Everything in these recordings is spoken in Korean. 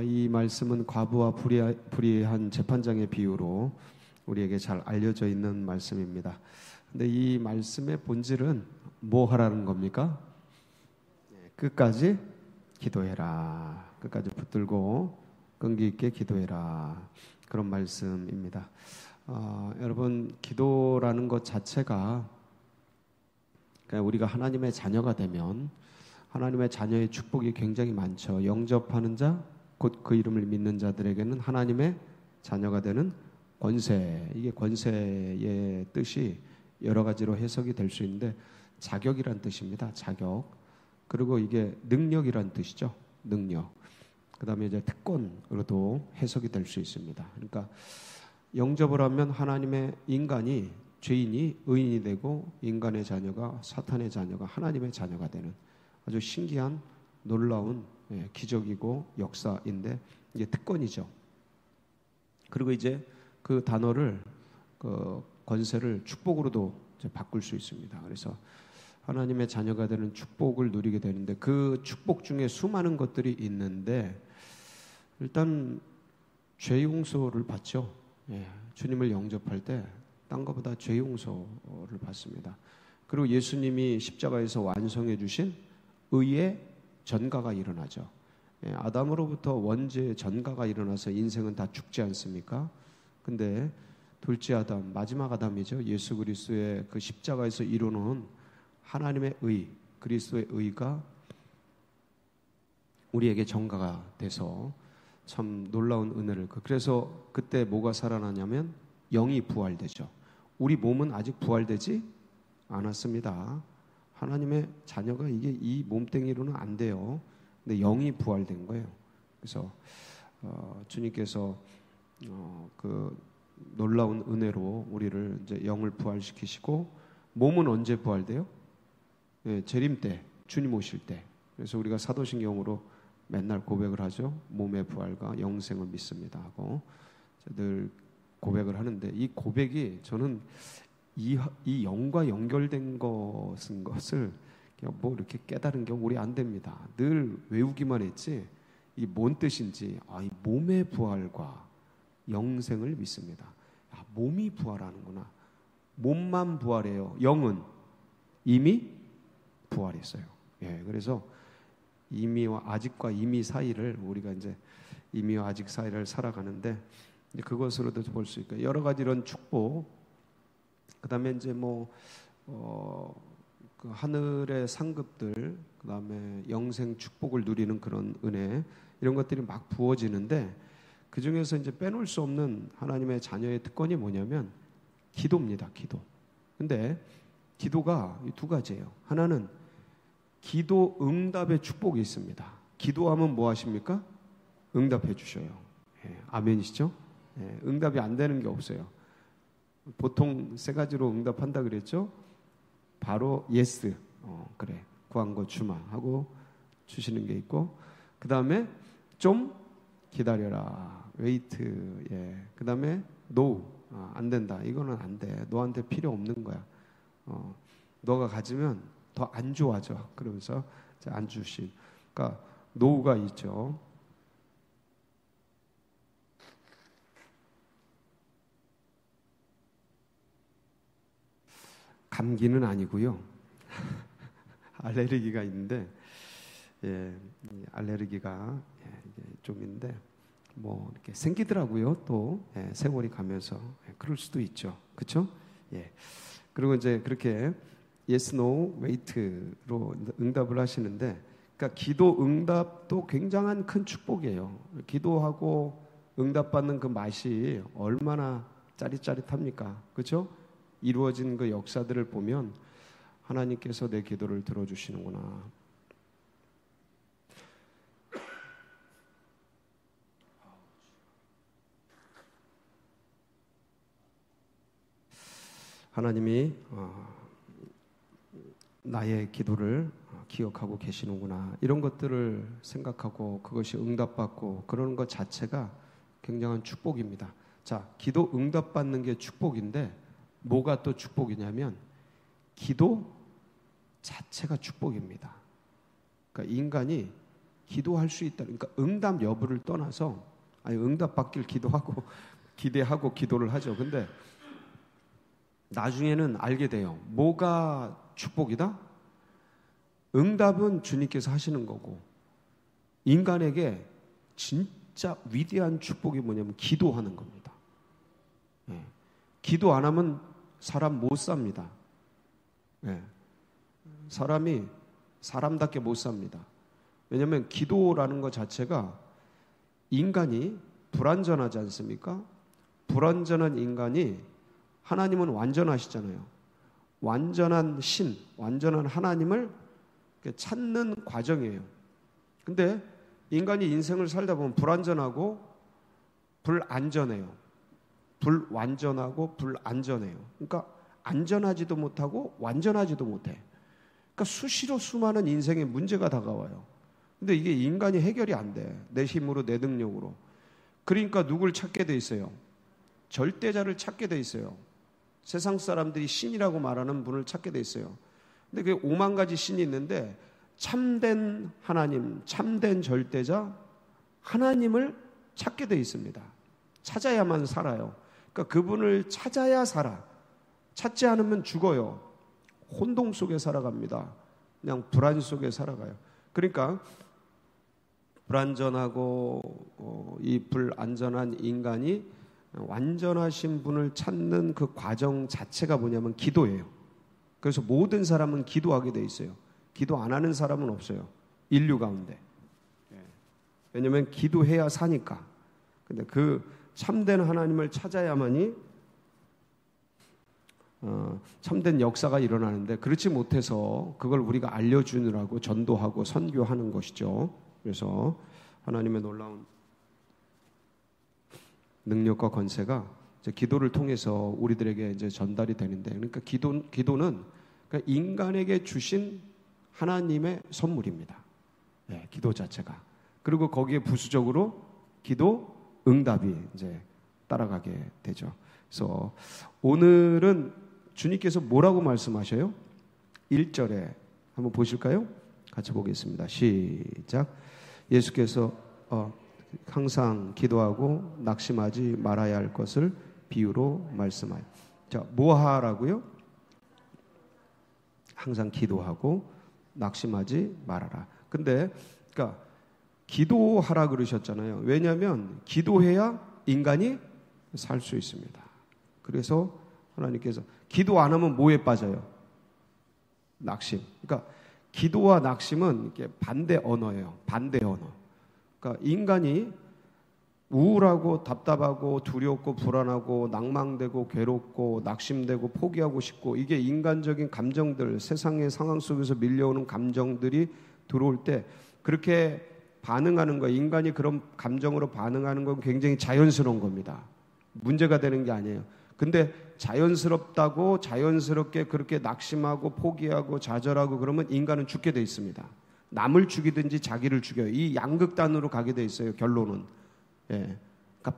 이 말씀은 과부와 불의한 재판장의 비유로 우리에게 잘 알려져 있는 말씀입니다. 근데 이 말씀의 본질은 뭐 하라는 겁니까? 끝까지 기도해라. 끝까지 붙들고 끈기 있게 기도해라. 그런 말씀입니다. 여러분, 기도라는 것 자체가 우리가 하나님의 자녀가 되면 하나님의 자녀의 축복이 굉장히 많죠. 영접하는 자, 곧 그 이름을 믿는 자들에게는 하나님의 자녀가 되는 권세. 이게 권세의 뜻이 여러 가지로 해석이 될 수 있는데 자격이란 뜻입니다. 자격. 그리고 이게 능력이란 뜻이죠. 능력. 그 다음에 이제 특권으로도 해석이 될 수 있습니다. 그러니까 영접을 하면 하나님의 인간이, 죄인이 의인이 되고 인간의 자녀가, 사탄의 자녀가 하나님의 자녀가 되는 아주 신기한 놀라운 기적이고 역사인데 이게 특권이죠. 그리고 이제 그 단어를, 그 권세를 축복으로도 이제 바꿀 수 있습니다. 그래서 하나님의 자녀가 되는 축복을 누리게 되는데 그 축복 중에 수많은 것들이 있는데 일단 죄 용서를 받죠. 주님을 영접할 때 딴 것보다 죄 용서를 받습니다. 그리고 예수님이 십자가에서 완성해 주신 의의 전가가 일어나죠. 아담으로부터 원죄의 전가가 일어나서 인생은 다 죽지 않습니까? 근데 둘째 아담, 마지막 아담이죠. 예수 그리스도의 그 십자가에서 이루는 하나님의 의, 그리스도의 의가 우리에게 전가가 돼서 참 놀라운 은혜를, 그래서 그때 뭐가 살아나냐면 영이 부활되죠. 우리 몸은 아직 부활되지 않았습니다. 하나님의 자녀가 이게 이 몸뚱이로는 안 돼요. 근데 영이 부활된 거예요. 그래서 주님께서 그 놀라운 은혜로 우리를 이제 영을 부활시키시고 몸은 언제 부활돼요? 재림 때, 주님 오실 때. 그래서 우리가 사도신경으로 맨날 고백을 하죠. 몸의 부활과 영생을 믿습니다 하고 늘 고백을 하는데 이 고백이 저는 이 영과 연결된 것을 뭐 이렇게 깨달은 게 우리 안 됩니다. 늘 외우기만 했지 이게 뭔 뜻인지, 이 몸의 부활과 영생을 믿습니다. 몸이 부활하는구나. 몸만 부활해요. 영은 이미 부활했어요. 그래서 이미와 아직과 이미 사이를 우리가 이제 이미와 아직 사이를 살아가는데 그것으로도 볼 수 있고 여러 가지 이런 축복, 그다음에 이제 그 하늘의 상급들, 그다음에 영생 축복을 누리는 그런 은혜, 이런 것들이 막 부어지는데 그 중에서 이제 빼놓을 수 없는 하나님의 자녀의 특권이 뭐냐면 기도입니다. 기도. 근데 기도가 두 가지예요. 하나는 기도 응답의 축복이 있습니다. 기도하면 뭐 하십니까? 응답해 주셔요. 아멘이시죠? 응답이 안 되는 게 없어요. 보통 세 가지로 응답한다 그랬죠? 바로 예스, 그래, 구한 거 주마 하고 주시는 게 있고, 그 다음에 좀 기다려라, 웨이트, 그 다음에 노, 안 된다, 이거는 안 돼, 너한테 필요 없는 거야, 너가 가지면 더 안 좋아져, 그러면서 안 주시. 그러니까 노가 있죠. 감기는 아니고요. 알레르기가 있는데, 알레르기가 좀 있는데, 뭐 이렇게 생기더라고요. 또 세월이 가면서 그럴 수도 있죠. 그렇죠? 그리고 이제 그렇게 yes, no, wait로 응답을 하시는데, 그러니까 기도 응답도 굉장한 큰 축복이에요. 기도하고 응답받는 그 맛이 얼마나 짜릿짜릿합니까? 그렇죠? 이루어진 그 역사들을 보면 하나님께서 내 기도를 들어주시는구나. 하나님이 나의 기도를 기억하고 계시는구나. 이런 것들을 생각하고 그것이 응답받고 그러는 것 자체가 굉장한 축복입니다. 자, 기도 응답받는 게 축복인데 뭐가 또 축복이냐면 기도 자체가 축복입니다. 그러니까 인간이 기도할 수 있다. 그러니까 응답 여부를 떠나서 응답 받길 기도하고 기대하고 기도를 하죠. 근데 나중에는 알게 돼요. 뭐가 축복이다? 응답은 주님께서 하시는 거고, 인간에게 진짜 위대한 축복이 뭐냐면 기도하는 겁니다. 기도 안 하면 사람 못 삽니다. 사람이 사람답게 못 삽니다. 왜냐하면 기도라는 것 자체가, 인간이 불완전하지 않습니까? 불완전한 인간이, 하나님은 완전하시잖아요. 완전한 신, 완전한 하나님을 찾는 과정이에요. 근데 인간이 인생을 살다 보면 불완전하고 불안전해요. 불완전하고 불안전해요. 그러니까 안전하지도 못하고 완전하지도 못해. 그러니까 수시로 수많은 인생의 문제가 다가와요. 근데 이게 인간이 해결이 안 돼. 내 힘으로, 내 능력으로. 그러니까 누굴 찾게 돼 있어요? 절대자를 찾게 돼 있어요. 세상 사람들이 신이라고 말하는 분을 찾게 돼 있어요. 근데 그게 5만 가지 신이 있는데, 참된 하나님, 참된 절대자 하나님을 찾게 돼 있습니다. 찾아야만 살아요. 그러니까 그분을 찾아야 살아. 찾지 않으면 죽어요. 혼동 속에 살아갑니다. 그냥 불안 속에 살아가요. 그러니까 불안전하고 이 불안전한 인간이 완전하신 분을 찾는 그 과정 자체가 뭐냐면 기도예요. 그래서 모든 사람은 기도하게 돼 있어요. 기도 안 하는 사람은 없어요. 인류 가운데. 왜냐하면 기도해야 사니까. 근데 그 참된 하나님을 찾아야만이 참된 역사가 일어나는데, 그렇지 못해서 그걸 우리가 알려주느라고 전도하고 선교하는 것이죠. 그래서 하나님의 놀라운 능력과 권세가 이제 기도를 통해서 우리들에게 이제 전달이 되는데, 그러니까 기도는 그러니까 인간에게 주신 하나님의 선물입니다. 기도 자체가. 그리고 거기에 부수적으로 기도 응답이 이제 따라가게 되죠. 그래서 오늘은 주님께서 뭐라고 말씀하셔요? 1절에 한번 보실까요? 같이 보겠습니다. 시작. 예수께서 항상 기도하고 낙심하지 말아야 할 것을 비유로 말씀하여. 자, 뭐 하라고요? 항상 기도하고 낙심하지 말아라. 근데 그러니까 기도하라 그러셨잖아요. 왜냐하면 기도해야 인간이 살 수 있습니다. 그래서 하나님께서 기도 안 하면 뭐에 빠져요? 낙심. 그러니까 기도와 낙심은 이렇게 반대 언어예요. 반대 언어. 그러니까 인간이 우울하고 답답하고 두렵고 불안하고 낭망되고 괴롭고 낙심되고 포기하고 싶고, 이게 인간적인 감정들, 세상의 상황 속에서 밀려오는 감정들이 들어올 때 그렇게 반응하는 거, 인간이 그런 감정으로 반응하는 건 굉장히 자연스러운 겁니다. 문제가 되는 게 아니에요. 근데 자연스럽다고 자연스럽게 그렇게 낙심하고 포기하고 좌절하고 그러면 인간은 죽게 돼 있습니다. 남을 죽이든지 자기를 죽여요. 이 양극단으로 가게 돼 있어요. 결론은. 그러니까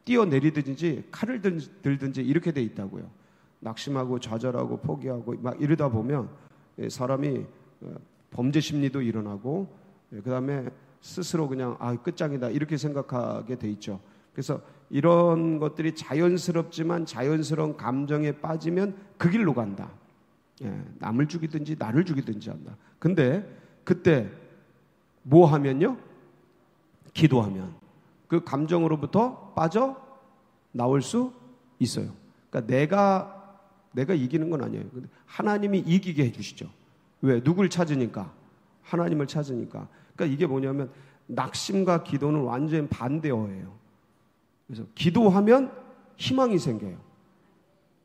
뛰어내리든지 칼을 들든지 이렇게 돼 있다고요. 낙심하고 좌절하고 포기하고 막 이러다 보면 사람이 범죄 심리도 일어나고, 그 다음에 스스로 그냥 끝장이다 이렇게 생각하게 돼 있죠. 그래서 이런 것들이 자연스럽지만 자연스러운 감정에 빠지면 그 길로 간다. 남을 죽이든지 나를 죽이든지 한다. 근데 그때 뭐 하면요? 기도하면 그 감정으로부터 빠져 나올 수 있어요. 그러니까 내가 이기는 건 아니에요. 근데 하나님이 이기게 해주시죠. 왜? 누굴 찾으니까? 하나님을 찾으니까. 그러니까 이게 뭐냐면 낙심과 기도는 완전히 반대어예요. 그래서 기도하면 희망이 생겨요.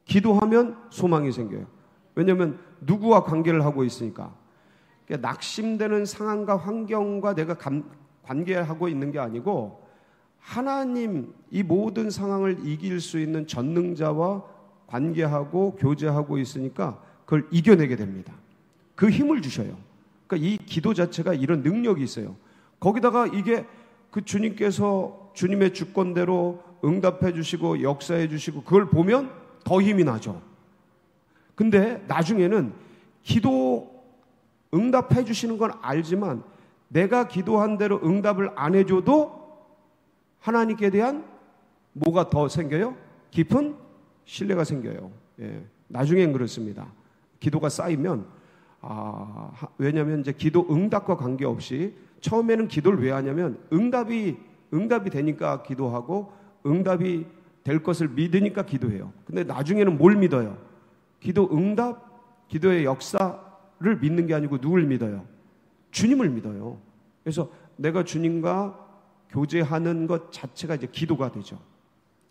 기도하면 소망이 생겨요. 왜냐하면 누구와 관계를 하고 있으니까. 그러니까 낙심되는 상황과 환경과 내가 관계하고 있는 게 아니고, 하나님, 이 모든 상황을 이길 수 있는 전능자와 관계하고 교제하고 있으니까 그걸 이겨내게 됩니다. 그 힘을 주셔요. 그러니까 이 기도 자체가 이런 능력이 있어요. 거기다가 이게 그 주님께서 주님의 주권대로 응답해 주시고 역사해 주시고 그걸 보면 더 힘이 나죠. 근데 나중에는 기도 응답해 주시는 건 알지만 내가 기도한 대로 응답을 안 해줘도 하나님께 대한 뭐가 더 생겨요? 깊은 신뢰가 생겨요. 예, 나중엔 그렇습니다. 기도가 쌓이면 왜냐하면 이제 기도 응답과 관계없이 처음에는 기도를 왜 하냐면 응답이 되니까 기도하고 응답이 될 것을 믿으니까 기도해요. 근데 나중에는 뭘 믿어요? 기도 응답, 기도의 역사를 믿는 게 아니고 누굴 믿어요? 주님을 믿어요. 그래서 내가 주님과 교제하는 것 자체가 이제 기도가 되죠.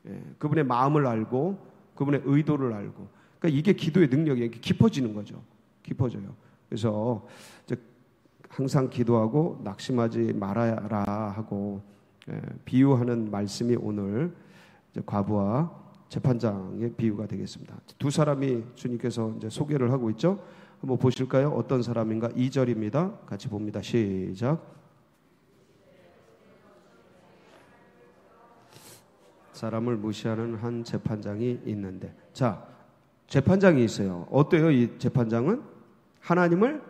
예, 그분의 마음을 알고 그분의 의도를 알고, 그러니까 이게 기도의 능력이 깊어지는 거죠. 깊어져요. 그래서 이제 항상 기도하고 낙심하지 말아라 하고 비유하는 말씀이 오늘 이제 과부와 재판장의 비유가 되겠습니다. 두 사람이 주님께서 이제 소개를 하고 있죠. 한번 보실까요? 어떤 사람인가? 2절입니다. 같이 봅니다. 시작. 사람을 무시하는 한 재판장이 있는데, 자, 재판장이 있어요. 어때요? 이 재판장은 하나님을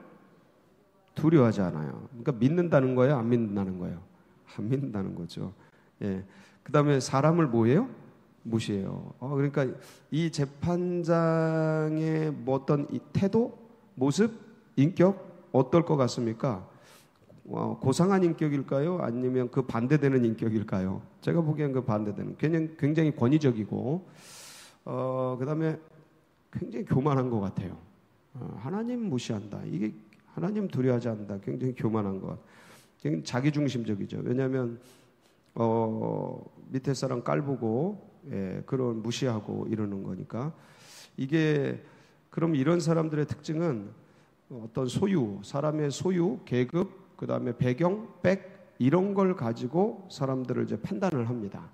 두려워하지 않아요. 그러니까 믿는다는 거예요? 안 믿는다는 거예요? 안 믿는다는 거죠. 예. 그 다음에 사람을 뭐예요? 무시해요. 그러니까 이 재판장의 뭐 어떤 이 태도, 모습, 인격 어떨 것 같습니까? 고상한 인격일까요? 아니면 그 반대되는 인격일까요? 제가 보기엔 그 반대되는, 굉장히 권위적이고, 그 다음에 굉장히 교만한 것 같아요. 하나님 무시한다. 이게 하나님 두려워하지 않는다. 굉장히 교만한 것 같아요. 굉장히 자기중심적이죠. 왜냐하면 밑에 사람 깔보고 그런 무시하고 이러는 거니까. 이게 그럼 이런 사람들의 특징은 어떤 소유, 사람의 소유, 계급, 그 다음에 배경, 백 이런 걸 가지고 사람들을 이제 판단을 합니다.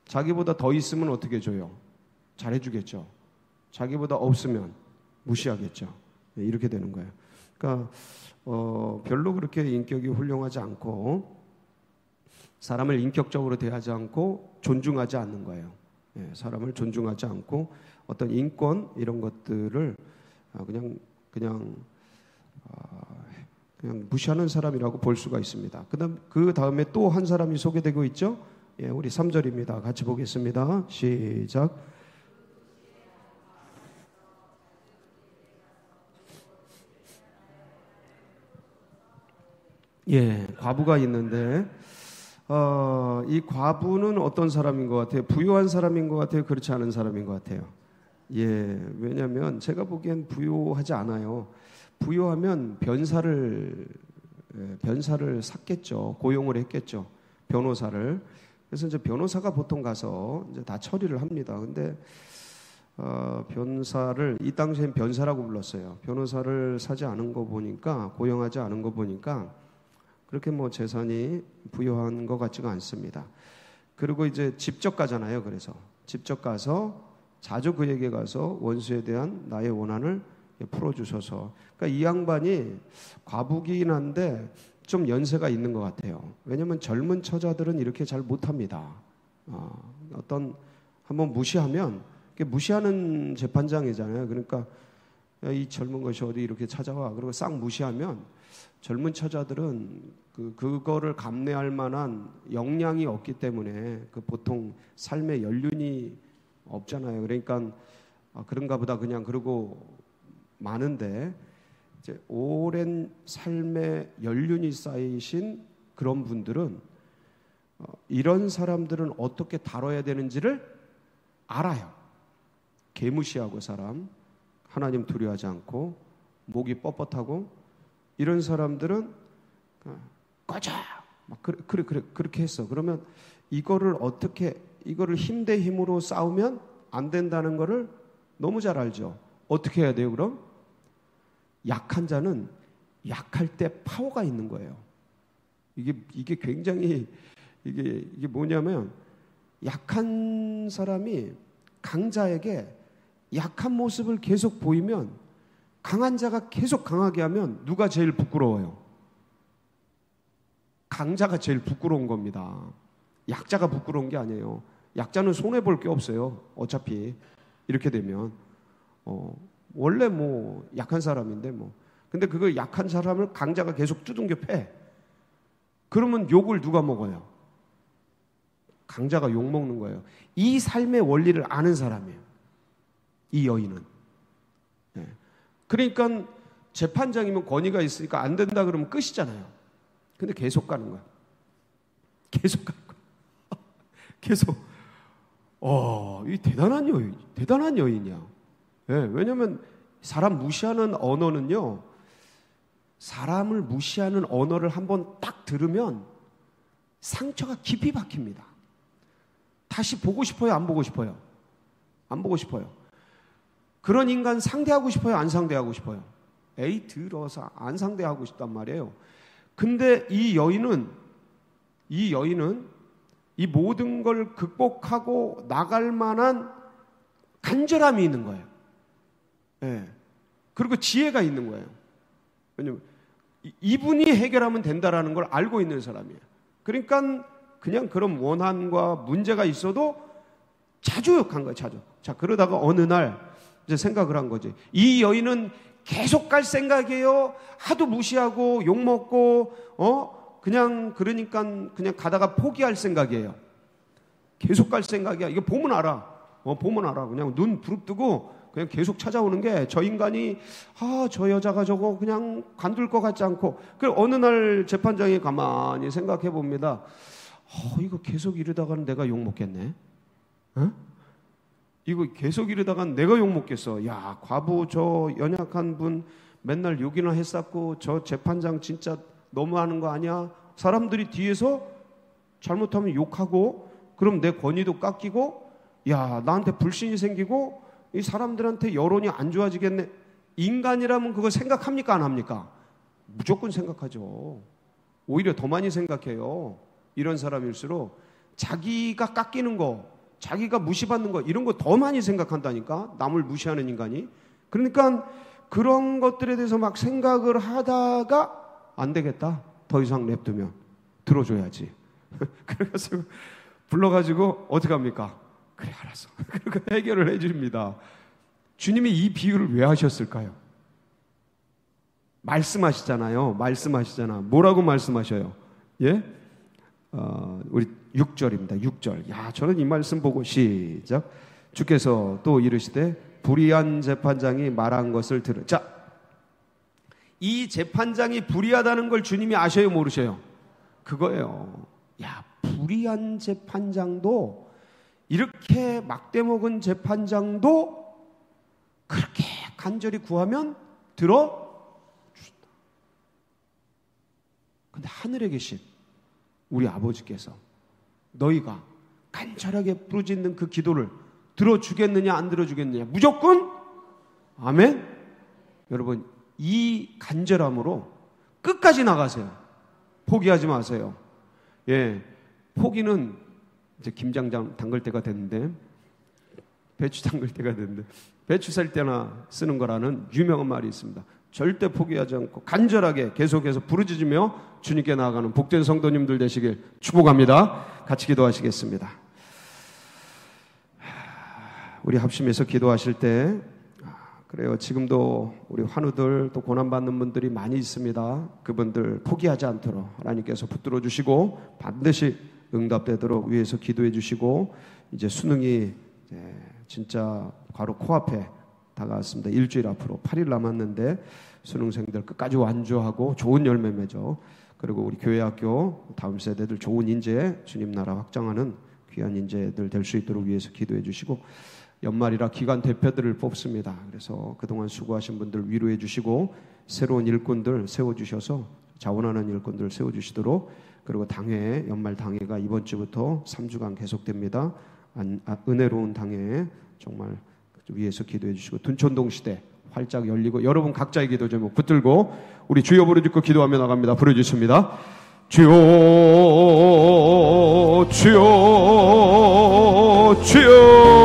자기보다 더 있으면 어떻게 줘요? 잘해주겠죠. 자기보다 없으면 무시하겠죠. 이렇게 되는 거예요. 그러니까 별로 그렇게 인격이 훌륭하지 않고 사람을 인격적으로 대하지 않고 존중하지 않는 거예요. 사람을 존중하지 않고 어떤 인권 이런 것들을 그냥 무시하는 사람이라고 볼 수가 있습니다. 그 다음에 또 한 사람이 소개되고 있죠. 우리 3절입니다. 같이 보겠습니다. 시작. 과부가 있는데 이 과부는 어떤 사람인 것 같아요? 부유한 사람인 것 같아요? 그렇지 않은 사람인 것 같아요? 왜냐하면 제가 보기엔 부유하지 않아요. 부유하면 변사를 샀겠죠. 고용을 했겠죠. 변호사를. 그래서 이제 변호사가 보통 가서 이제 다 처리를 합니다. 근데 변사를 이 당시엔 변사라고 불렀어요. 변호사를 사지 않은 거 보니까, 고용하지 않은 거 보니까 그렇게 뭐 재산이 부유한 것 같지가 않습니다. 그리고 이제 직접 가잖아요. 그래서 직접 가서 자주 그에게 가서 원수에 대한 나의 원한을 풀어주셔서. 그러니까 이 양반이 과부긴 한데 좀 연세가 있는 것 같아요. 왜냐하면 젊은 처자들은 이렇게 잘 못합니다. 한번 무시하면 무시하는 재판장이잖아요. 그러니까 이 젊은 것이 어디 이렇게 찾아와. 그리고 싹 무시하면 젊은 처자들은 그거를 감내할 만한 역량이 없기 때문에 보통 삶의 연륜이 없잖아요. 그러니까 그런가 보다 그냥 그러고 많은데, 이제 오랜 삶의 연륜이 쌓이신 그런 분들은 이런 사람들은 어떻게 다뤄야 되는지를 알아요. 개무시하고 사람, 하나님 두려워하지 않고 목이 뻣뻣하고 이런 사람들은 꺼져 막 그렇게 했어. 그러면 이거를 힘 대 힘으로 싸우면 안 된다는 거를 너무 잘 알죠. 어떻게 해야 돼요? 그럼 약한 자는 약할 때 파워가 있는 거예요. 이게 굉장히 이게 뭐냐면, 약한 사람이 강자에게 약한 모습을 계속 보이면, 강한 자가 계속 강하게 하면 누가 제일 부끄러워요? 강자가 제일 부끄러운 겁니다. 약자가 부끄러운 게 아니에요. 약자는 손해볼 게 없어요. 어차피 이렇게 되면 원래 뭐 약한 사람인데 뭐. 근데 그거 약한 사람을 강자가 계속 두둥겨 패. 그러면 욕을 누가 먹어요? 강자가 욕 먹는 거예요. 이 삶의 원리를 아는 사람이에요. 이 여인은. 네. 그러니까 재판장이면 권위가 있으니까 안 된다 그러면 끝이잖아요. 근데 계속 가는 거야. 계속 가는 거야. 계속. 이 대단한 여인이야. 네, 왜냐하면 사람 무시하는 언어는요, 사람을 무시하는 언어를 한번 딱 들으면 상처가 깊이 박힙니다. 다시 보고 싶어요? 안 보고 싶어요? 안 보고 싶어요. 그런 인간 상대하고 싶어요? 안 상대하고 싶어요? 에이, 들어서 안 상대하고 싶단 말이에요. 근데 이 여인은 이 모든 걸 극복하고 나갈 만한 간절함이 있는 거예요. 네. 그리고 지혜가 있는 거예요. 왜냐면 이분이 해결하면 된다라는 걸 알고 있는 사람이에요. 그러니까 그냥 그런 원한과 문제가 있어도 자주 욕한 거예요. 자주. 자, 그러다가 어느 날 이제 생각을 한 거지. 이 여인은 계속 갈 생각이에요. 하도 무시하고 욕먹고 그러니까 그냥 가다가 포기할 생각이에요. 계속 갈 생각이야. 이거 보면 알아. 보면 알아. 그냥 눈 부릅뜨고 그냥 계속 찾아오는 게 저 인간이 저 여자가 저거 그냥 관둘 것 같지 않고. 그 어느 날 재판장이 가만히 생각해 봅니다. 이거 계속 이러다가는 내가 욕 먹겠네. 이거 계속 이러다가는 내가 욕 먹겠어. 야, 과부 저 연약한 분 맨날 욕이나 했었고 저 재판장 진짜 너무하는 거 아니야? 사람들이 뒤에서 잘못하면 욕하고 그럼 내 권위도 깎이고 야, 나한테 불신이 생기고 이 사람들한테 여론이 안 좋아지겠네. 인간이라면 그거 생각합니까? 안 합니까? 무조건 생각하죠. 오히려 더 많이 생각해요. 이런 사람일수록 자기가 깎이는 거, 자기가 무시받는 거 이런 거 더 많이 생각한다니까. 남을 무시하는 인간이. 그러니까 그런 것들에 대해서 막 생각을 하다가 안 되겠다. 더 이상 냅두면 들어줘야지. 그래서 불러가지고 어떻게 합니까? 그래, 알았어. 그리고 해결을 해줍니다. 주님이 이 비유를 왜 하셨을까요? 말씀하시잖아요. 뭐라고 말씀하셔요? 예? 우리 6절입니다. 6절. 야, 저는 이 말씀 보고 시작. 주께서 또 이르시되 불의한 재판장이 말한 것을 들으. 자, 이 재판장이 불의하다는 걸 주님이 아셔요, 모르셔요? 그거예요. 야, 불의한 재판장도 이렇게 막대먹은 재판장도 그렇게 간절히 구하면 들어준다. 근데 하늘에 계신 우리 아버지께서 너희가 간절하게 부르짖는 그 기도를 들어주겠느냐 안 들어주겠느냐 무조건 아멘. 여러분, 이 간절함으로 끝까지 나가세요. 포기하지 마세요. 예, 포기는 이제 김장 담글 때가 됐는데, 배추 담글 때가 됐는데, 배추 살 때나 쓰는 거라는 유명한 말이 있습니다. 절대 포기하지 않고 간절하게 계속해서 부르짖으며 주님께 나아가는 복된 성도님들 되시길 축복합니다. 같이 기도하시겠습니다. 우리 합심해서 기도하실 때 그래요. 지금도 우리 환우들 또 고난받는 분들이 많이 있습니다. 그분들 포기하지 않도록 하나님께서 붙들어 주시고 반드시 응답되도록 위해서 기도해 주시고, 이제 수능이 진짜 바로 코앞에 다가왔습니다. 일주일 앞으로 8일 남았는데 수능생들 끝까지 완주하고 좋은 열매 맺어, 그리고 우리 교회학교 다음 세대들 좋은 인재, 주님 나라 확장하는 귀한 인재들 될 수 있도록 위해서 기도해 주시고, 연말이라 기관 대표들을 뽑습니다. 그래서 그동안 수고하신 분들 위로해 주시고 새로운 일꾼들 세워주셔서 자원하는 일꾼들 세워주시도록, 그리고 당회, 연말 당회가 이번 주부터 3주간 계속됩니다. 은혜로운 당회 정말 위해서 기도해 주시고, 둔촌동 시대 활짝 열리고, 여러분 각자의 기도 제목 붙들고 우리 주여 부르짖고 기도하며 나갑니다. 부르짖습니다. 주여 주여 주여